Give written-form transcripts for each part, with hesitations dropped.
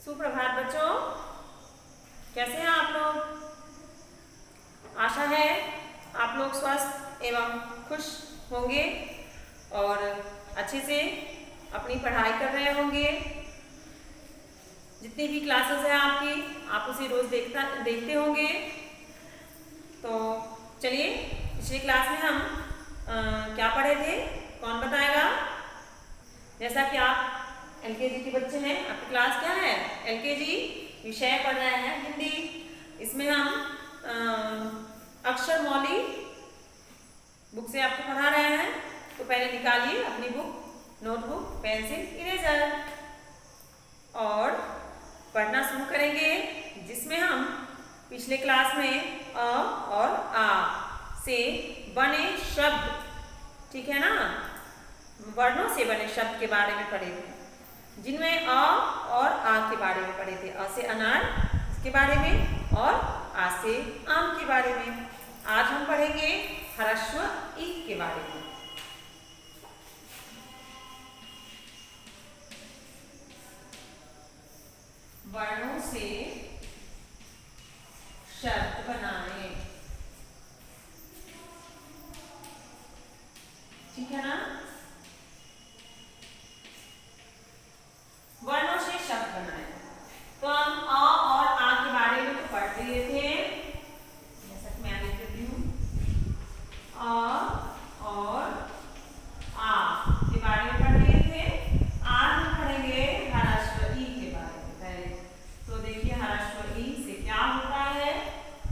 सुप्रभात बच्चों, कैसे हैं आप लोग। आशा है आप लोग स्वस्थ एवं खुश होंगे और अच्छे से अपनी पढ़ाई कर रहे होंगे। जितनी भी क्लासेस हैं आपकी, आप उसे रोज देखते होंगे। तो चलिए, पिछली क्लास में हम क्या पढ़े थे, कौन बताएगा। जैसा कि आप एलकेजी के बच्चे हैं, आपकी क्लास क्या है, एलकेजी, विषय पढ़ रहे हैं हिंदी। इसमें हम अक्षर मौली बुक से आपको पढ़ा रहे हैं। तो पहले निकालिए अपनी बुक, नोटबुक, पेंसिल, इरेजर और पढ़ना शुरू करेंगे, जिसमें हम पिछले क्लास में अ और आ से बने शब्द, ठीक है ना, वर्णों से बने शब्द के बारे में पढ़े थे, जिनमें अ और आ के बारे में पढ़े थे। अ से अनार के बारे में और आ से आम के बारे में। आज हम पढ़ेंगे ह्रस्व इ के बारे में। वर्णों से शब्द बनाएं, ठीक है ना। वर्णों से शब्द बनाएं, तो हम अ और आ के बारे में तो पढ़ लिए थे। जैसा कि मैं लिख देती हूँ, अ और आ के बारे में पढ़ लिए थे। आज हम पढ़ेंगे ह्रस्व इ के बारे में। पहले तो देखिए, ह्रस्व इ से क्या होता है,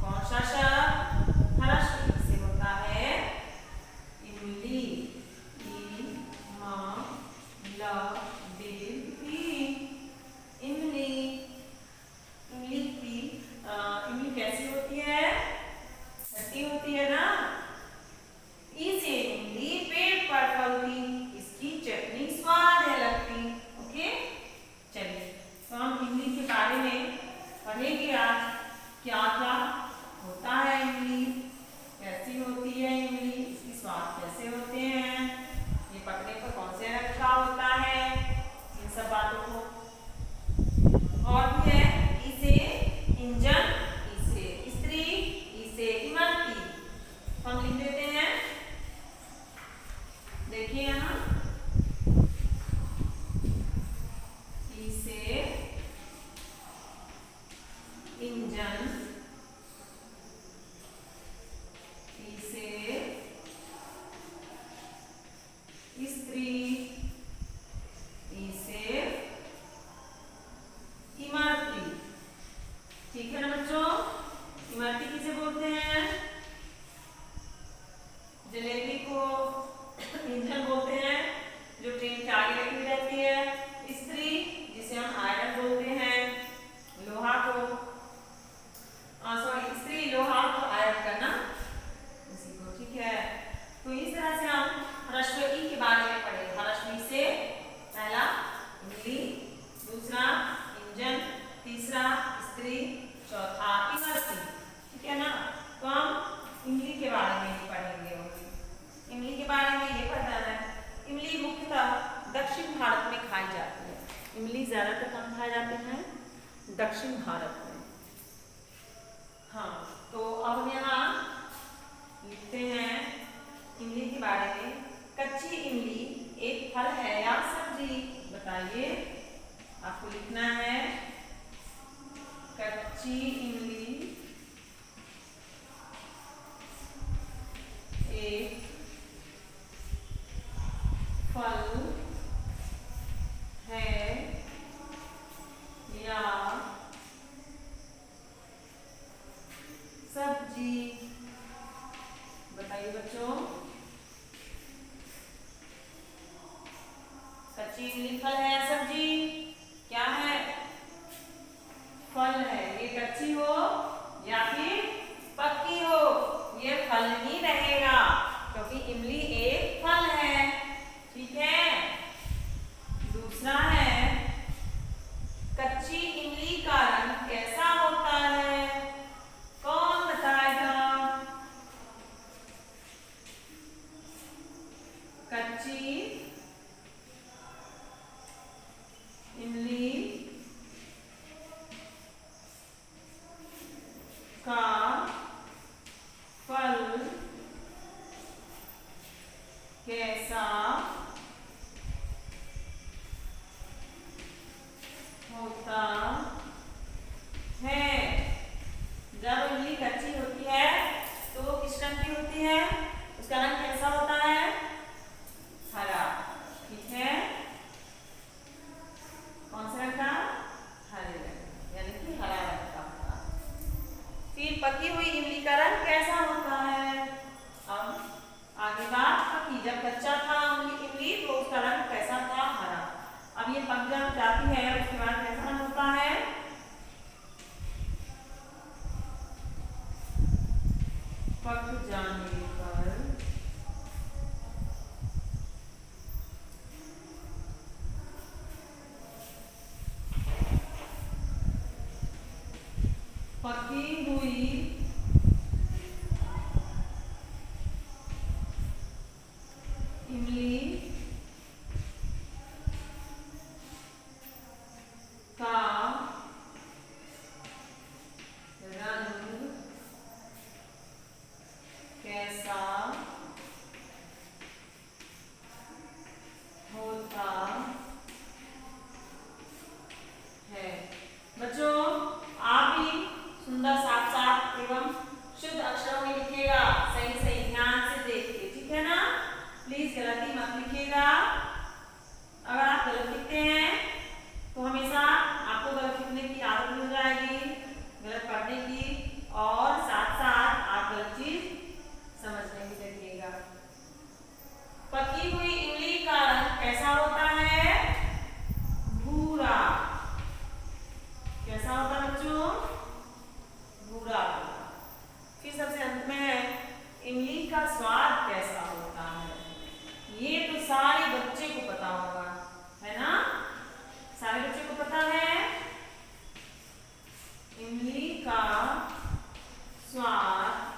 कौन सा शब्द ह्रस्व इ से होता है, इमली, इ म ल इमली। इमली की इमली कैसी होती है, खट्टी होती है ना। इसे इमली पेड़ पर फलती, इसकी चटनी स्वाद है लगती। ओके, चलिए, तो हम इमली के बारे में पढ़ेंगे आज। क्या क्या होता है इमली, कैसी होती है इमली, इसकी स्वाद कैसे होते हैं, ये पकने पर कौन से रंग का होता है, इन सब बातों को। और भी है, इसे इंजन, इसे स्त्री, इसे इमरती, हम लिख देते हैं। देखिए यहाँ, इसे इंजन, इसे स्त्री, इसे इमरती, ठीक है ना बच्चों। इमरती किसे बोलते हैं, जलेबी को इंजन बोलते हैं, जो ट्रेन के आगे लगी रहती है। स्त्री, जिसे हम आयरन बोलते हैं, लोहा को, सॉरी, स्त्री लोहा को आयरन करना, इसी को, ठीक है। तो इस तरह से हम ह्रस्व इ के बारे में पढ़े। ह्रस्व इ से पहला इमली, दूसरा इंजन, तीसरा स्त्री, चौथा इमरती, ठीक है ना। तो हम इमली के बारे में ही पढ़ेंगे। इमली के बारे में ये पढ़ना है, इमली मुख्यतः दक्षिण भारत में खाई जाती है। इमली ज्यादातर कहाँ खाए जाते हैं, दक्षिण भारत में। हाँ, तो अब हम यहाँ लिखते हैं इमली के बारे में। कच्ची इमली एक फल है या सब्जी, बताइए, आपको लिखना है। कच्ची इमली एक फल है या सब्जी, बताइए बच्चों। कच्ची इमली फल है या सब्जी, क्या है, फल है। ये कच्ची हो होता है। जब इमली कच्ची होती है तो वो किस रंग की होती है? उसका रंग कैसा होता है? हरा। ठीक है, कौन सा रंग का? हरे रंग, यानी कि हरा रंग का होता। फिर पकी हुई इमली का रंग कैसा होता है? अब आगे बात पकी, जब कच्चा था इमली तो उसका रंग कैसा था? हरा। अब ये पक जाती है, उसके बाद कैसा रंग होता है? पक जाने पर पकी हुई इमली का रंग कैसा होता है? बच्चों, आप भी सुंदर साफ साफ एवं शुद्ध अक्षरों में लिखिएगा, सही सही ध्यान से देख के, ठीक है ना? प्लीज गलती मत लिखिएगा। अगर आप गलत लिखते हैं तो हमेशा आपको गलत लिखने की आदत हो जाएगी, गलत पढ़ने की, और साथ साथ आप गलत चीज समझने भी लगेगा। पकी हुई इमली का रंग कैसा होता है? भूरा। कैसा होता है बच्चों? भूरा। फिर सबसे अंत में है इमली का स्वाद कैसा होता है? ये तो सारे बच्चे को पता होगा, है ना? सारे बच्चे को पता है इमली का स्वाद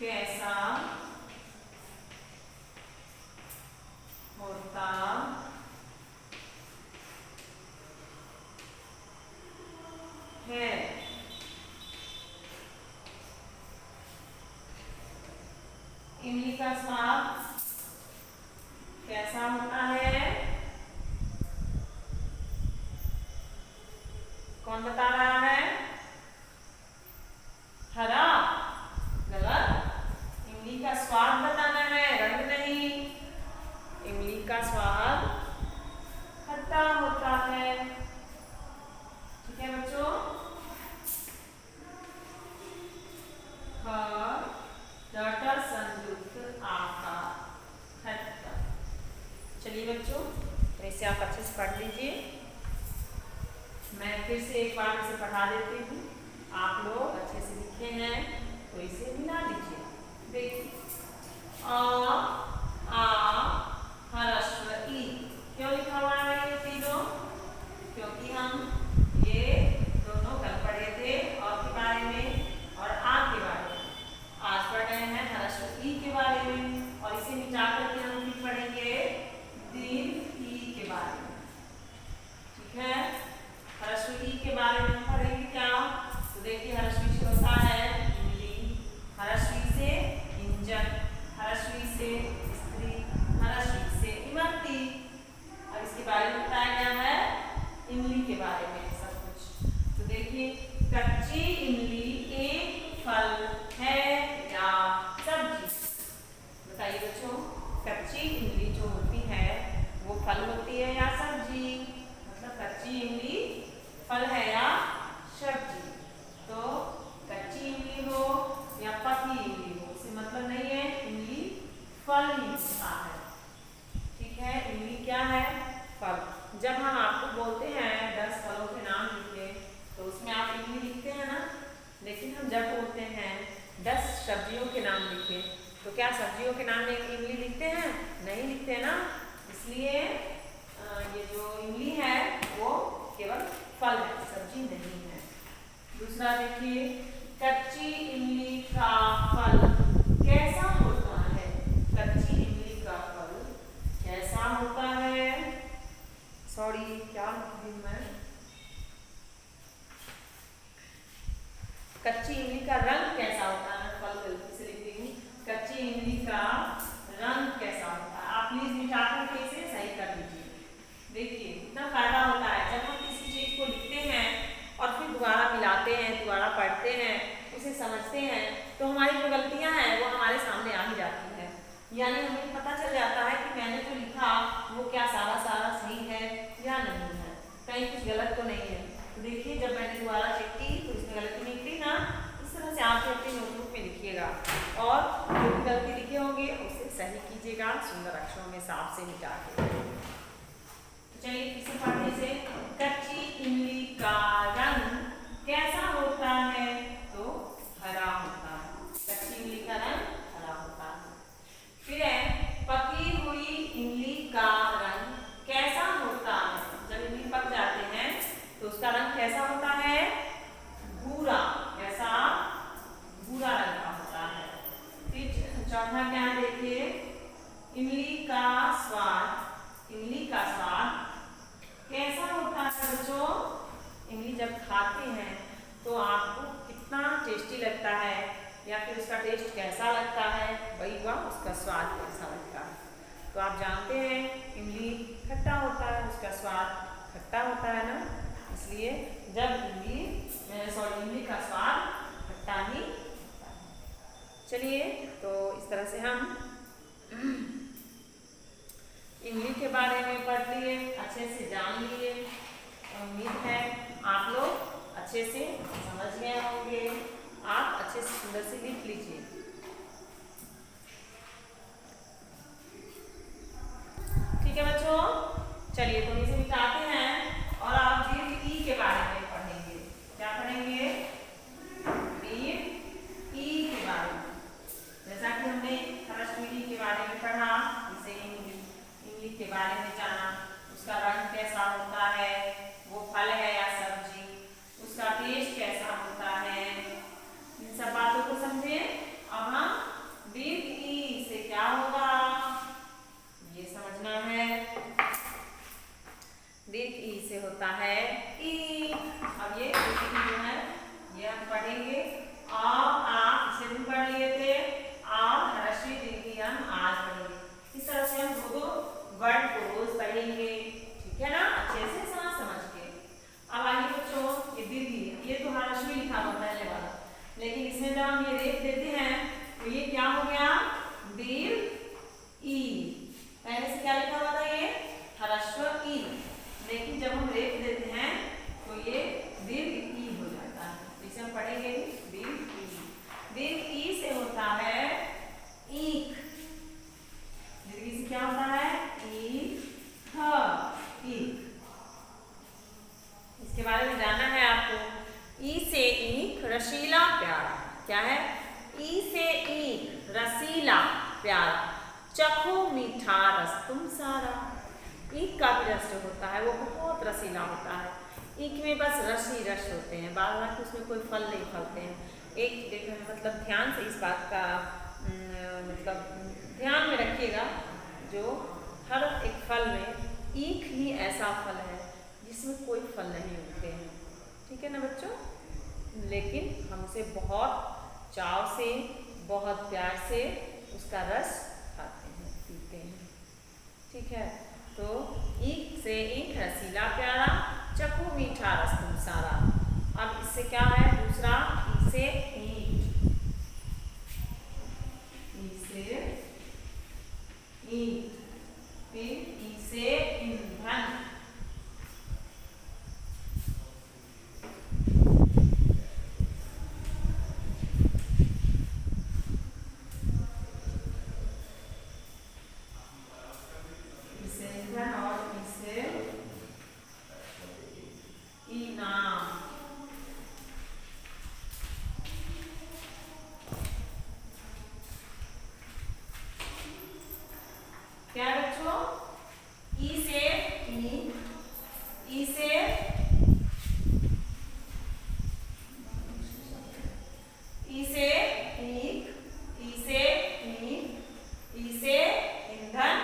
कैसा होता है? इमली का स्वाद कैसा होता है? कौन बता रहा है? हरा। गलत। इमली का स्वाद बताना है, रंग नहीं। इमली का स्वाद खट्टा होता है। ठीक है बच्चों? डॉटर संयुक्त आकार खट्टा। चलिए बच्चों, तो इसे आप अच्छे से पढ़ लीजिए। मैं फिर से एक बार इसे पढ़ा देती हूँ, आप लोग अच्छे से लिखे हैं तो इसे मिला लीजिए। देखिए, आ हरस्व ई, क्यों लिखा हुआ है ये तीनों? क्योंकि हम ये दोनों कल पढ़े थे और के बारे में और आ के बारे में। आज पढ़ रहे हैं हरस्व ई के बारे में, और इसे मिटा करके हम भी पढ़ेंगे दीर्घ ई के बारे में। ठीक है, हरस्व ई के बारे में हम पढ़ेंगे क्या? तो देखिए, हरस्व से होता है इमली, हरस्व से इंजन, हरस्व से स्त्री, हरस्व से इमरती। अब इसके बारे में बताया गया है इमली के बारे में सब कुछ। तो देखिए, कच्ची इमली एक फल है या सब्जी? बताइए बच्चों, कच्ची इमली जो होती है वो फल होती है या सब्जी? मतलब कच्ची इमली फल है या सब्जी? तो कच्ची इमली हो या पकी इमली हो, इससे मतलब नहीं है, इमली फल ही होता है। ठीक है, इमली क्या है? फल। जब हम आपको बोलते हैं 10 फलों के नाम लिखे, तो उसमें आप इमली लिखते हैं ना, लेकिन हम जब बोलते हैं 10 सब्जियों के नाम लिखे, तो क्या सब्जियों के नाम में इमली लिखते हैं? नहीं लिखते ना। इसलिए ये जो इमली है वो केवल फल है, सब्जी नहीं है। दूसरा देखिए, कच्ची इमली का फल कैसा होता है? कच्ची इमली का फल कैसा होता है? सॉरी, क्या लिख दी मैं? कच्ची इमली का रंग कैसा होता है? फल गलती से लिख दी हूँ। कच्ची इमली का रंग कैसा होता है? आप प्लीज मिटा करके इसे सही कर दीजिए। देखिए कितना फायदा होता है जब हम किसी चीज को लिखते हैं और फिर दोबारा मिलाते हैं, दोबारा पढ़ते हैं, उसे समझते हैं, तो हमारी जो गलतियां हैं वो हमारे सामने आ ही जाती है। यानी हमें पता चल जाता है कि मैंने जो लिखा वो क्या सारा सही है या नहीं है, कहीं कुछ गलत तो नहीं है। तो देखिए जब मैंने दोबारा चेक की तो इसमें गलती निकली ना। इस तरह से आप अपनी नोटबुक में लिखिएगा और जो भी गलती लिखे होंगे उसे सही कीजिएगा सुंदर अक्षरों में साफ से मिटा के। चलिए इसे पढ़ने से, कच्ची इमली का रंग कैसा होता है? तो हरा होता है। कच्ची इमली का रंग हरा होता है। फिर है, पकी हुई इमली का रंग कैसा होता है? जब इमली पक जाते हैं तो उसका रंग कैसा होता है? भूरा। कैसा? भूरा रंग का होता है। फिर चौथा क्या देखिए, इमली का स्वाद। इमली का स्वाद कैसा होता है बच्चों? इमली जब खाते हैं तो आपको कितना टेस्टी लगता है या फिर उसका टेस्ट कैसा लगता है, वही हुआ उसका स्वाद कैसा लगता है। तो आप जानते हैं इमली खट्टा होता है, उसका स्वाद खट्टा होता है ना, इसलिए जब इमली का स्वाद खट्टा ही होता है। चलिए तो इस तरह से हम इमली के बारे में पढ़ लिए, अच्छे से जान लिए। उम्मीद है आप लोग अच्छे से समझ गए होंगे। आप अच्छे से सुंदर से लिख लीजिए। ठीक है बच्चों, चलिए तो इसे मिटाते हैं और आप दीर्घ ई के बारे में पढ़ेंगे। क्या पढ़ेंगे? दीर्घ ई के बारे में। जैसा कि हमने ह्रस्व के बारे में पढ़ा, इसे इमली के बारे में जाना, उसका रंग कैसा होता है, वो फल है या सब्जी, उसका टेस्ट कैसा होता है, इन सब बातों को समझे। अब हम दीर्घ ई से क्या होगा ये समझना है। दीर्घ ई से होता है ई। अब ये जो है ये हम पढ़ेंगे और आप इसे भी पढ़ लिए थे और ह्रस्व दीर्घ हम आज पढ़ेंगे। इस तरह से हम दो वर्ड को रोज पढ़ेंगे, ठीक है ना, अच्छे से समझ के। अब आइए बच्चों, ये दीर्घ ये तो ह्रस्व लिखा हुआ पहले वाला, लेकिन इसमें जब हम ये रेफ देते हैं तो ये क्या हो गया? दीर्घ ई। पहले से क्या लिखा हुआ था? ये ह्रस्व ई, लेकिन जब हम रेफ देते हैं तो ये दीर्घ ई हो जाता है। इसे हम पढ़ेंगे दीर्घ ई। दीर्घ ई से होता है ईख। दीर्घ ई से क्या होता है? ईख। इसके बारे में जानना है आपको। ई से ईख रसीला प्यारा। क्या है? ई से ईख रसीला प्यारा, चखो मीठा रस तुम सारा। ईख का भी रस जो होता है वो बहुत रसीला होता है। ईख में बस रस ही रस होते हैं, बार उसमें कोई फल नहीं फलते हैं। एक मतलब ध्यान से इस बात का मतलब ध्यान में रखिएगा, जो हर एक फल में ईख ही ऐसा फल है जिसमें कोई फल नहीं उगते हैं, ठीक है ना बच्चों। लेकिन हम उसे बहुत चाव से, बहुत प्यार से उसका रस खाते हैं, पीते हैं, ठीक है। तो ईख से ईख रसीला प्यारा, चखो मीठा रस तुम सारा। अब इससे क्या है? दूसरा ई से ईंट। ई से ईंट। फिर ई से ईंधन। क्या बच्चों? ई से ईख, ई से ई से ईख, ई से ईख, ई से ईंधन,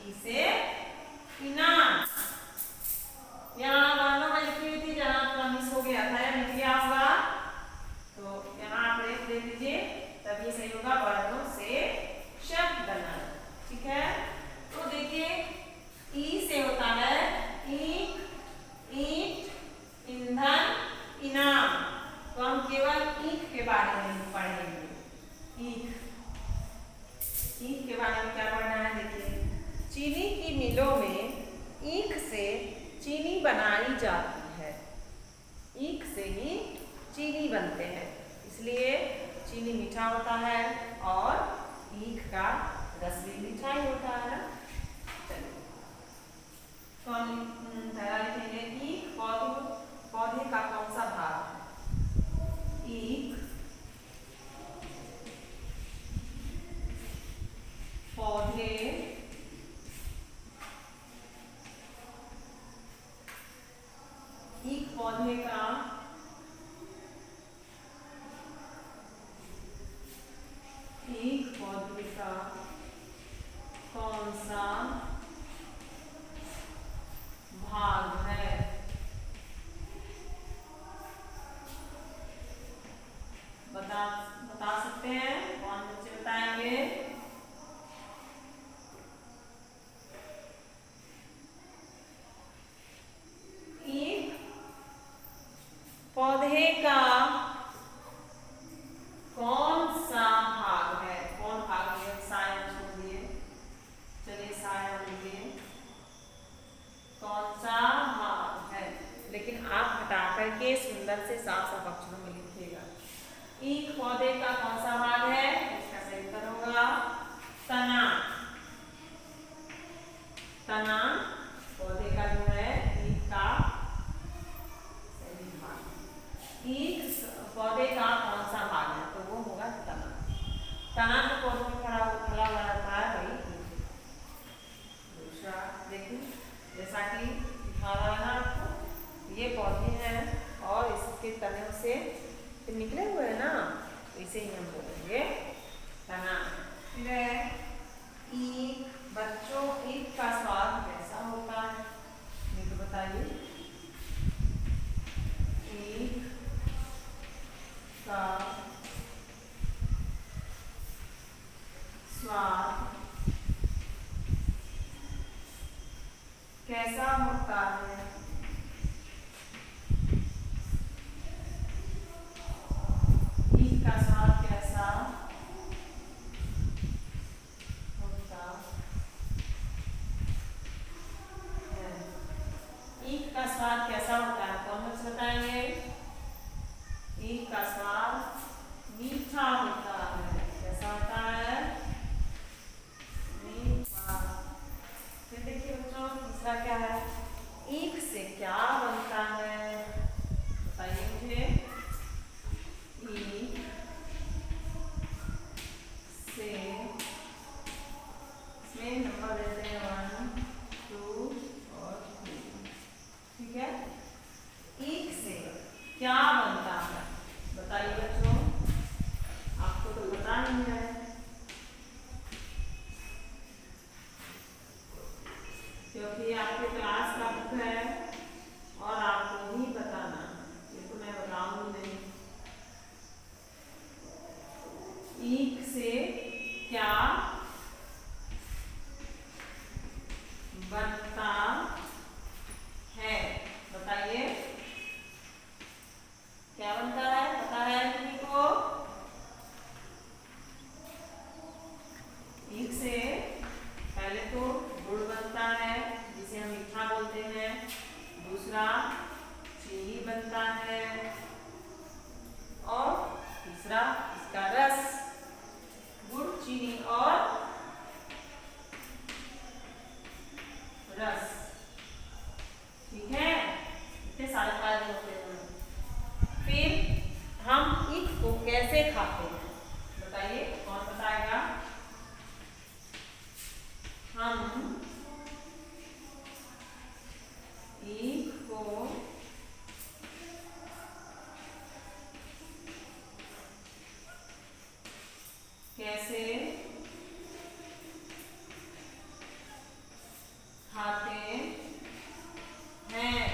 ई से इनाम। यहाँ वर्णों में लिखी हुई थी, जहाँ आपका मिस हो गया था या मिट गया होगा, तो यहाँ आप रेफ दे दीजिए, तभी सही होगा। वर्णों से शब्द बनाना, ठीक है। तो मिलों में ईख से चीनी बनाई जाती है। ईख से ही चीनी बनते हैं, इसलिए चीनी मीठा होता है और ईख का रस भी मीठा ही होता है। चलिए कौन पहला लिखेंगे, ईख पौधे का कौन सा भाग है? ईख पौधे ईख पौधे का कौन सा भाग है? बता सकते हैं? कौन बच्चे बताएंगे? ईख पौधे का कौन सा भाग है? कौन भाग है? साया छोड़ दिए, चलिए साया लीजिए। कौन सा भाग है? लेकिन आप हटा करके सुंदर से साफ साफ अक्षरों में लिखिएगा। ईख पौधे का कौन सा भाग है? इसका सही उत्तर होगा तना। तना पौधे का जो है ईख का सही भाग। ईख पौधे का कौन सा भाग है? तो वो होगा तना। तना जो पौधे में खड़ा हुआ रहता है वही ईख। दूसरा देखिए, जैसा कि दिखा रहा है ना आपको, ये पौधे हैं और इसके तने से निकले हुए हैं ना, तो इसे ही हम बोलेंगे तना। ईख बच्चों, ईख का स्वाद कैसा होता है? ये तो बताइए। ईख का स्वाद कैसा होता है? ईख का स्वाद कैसा होता है? ईख का स्वाद कैसा होता है? कौन बच्चे बताएंगे? ईख का स्वाद मीठा होता है। कैसा होता है? मीठा। फिर देखिए बच्चों, दूसरा क्या है? ईख से क्या बनता है? बताइए मुझे। ईख से, इसमें नंबर देते हैं 1 2 और 3, ठीक है। ईख से क्या बनता है? बताइए बच्चों, आपको तो पता नहीं है, क्योंकि आपके क्लास का बुक है और आपको ही बताना, ये तो मैं बताऊंगी नहीं। ईख से क्या बनता है? बताइए, क्या बनता है? पता है किसी को? ईख से पहले तो गुड़ बनता है, जिसे हम मीठा बोलते हैं। दूसरा चीनी बनता है और तीसरा इसका रस। गुड़, चीनी और रस, ठीक है। इतने सारे फायदे होते हैं। फिर हम ईख को कैसे खाते हैं? बताइए, कौन बताएगा? हम ईख को कैसे खाते हैं?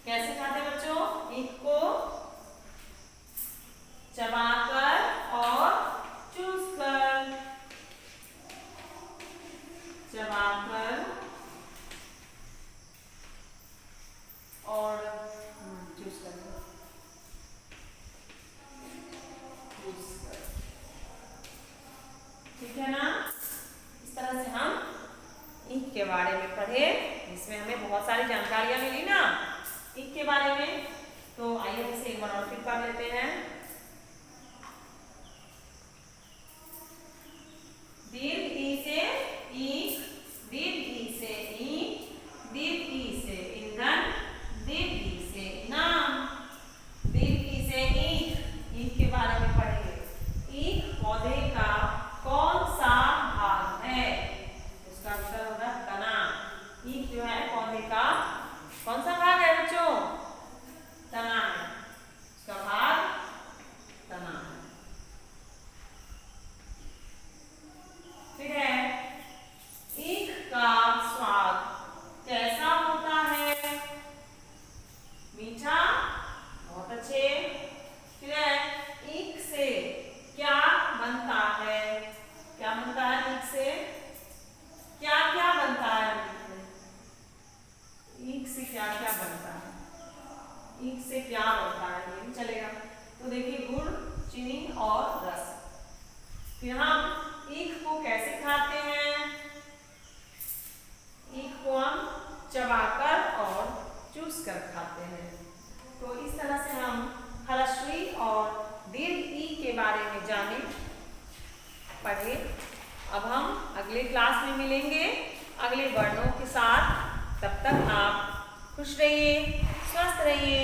कैसे खाते हैं बच्चों? ईख को चबाकर और चूसकर। चबाकर और चूसकर। ठीक है ना? इस तरह से हम ईख के बारे में पढ़े, इसमें हमें बहुत सारी जानकारियां मिली ना ईख के बारे में। तो आइए इसे एक बार और फिर पढ़ लेते हैं। दीर्घ ई से ईख, दीर्घ ई से ईख, दीर्घ ई से ईंधन, दीर्घ ई से इनाम, दीर्घ ई से ईख। ईख के बारे में पढ़ेंगे। ईख पौधे का कौन सा भाग है? उसका आंसर होगा तना। ईख जो है पौधे का कौन सा भाग है बच्चों? तना है, उसका भाग तना है। फिर है ईख का स्वाद कैसा होता है? मीठा, बहुत अच्छे। फिर है ईख से क्या बनता है? क्या बनता है ईख से? क्या क्या बनता है ईख से? क्या क्या बनता है ईख से? क्या बनता है ये भी चलेगा। तो देखिए गुड़, चीनी और रस। फिर हम ईख को कैसे खाते हैं? ईख को हम चबाकर और चूस कर खाते हैं। तो इस तरह से हम ह्रस्वी और दीर्घ ई के बारे में जाने, पढ़े। अब हम अगले क्लास में मिलेंगे अगले वर्णों के साथ। तब तक आप खुश रहिए, स्वस्थ रहिए।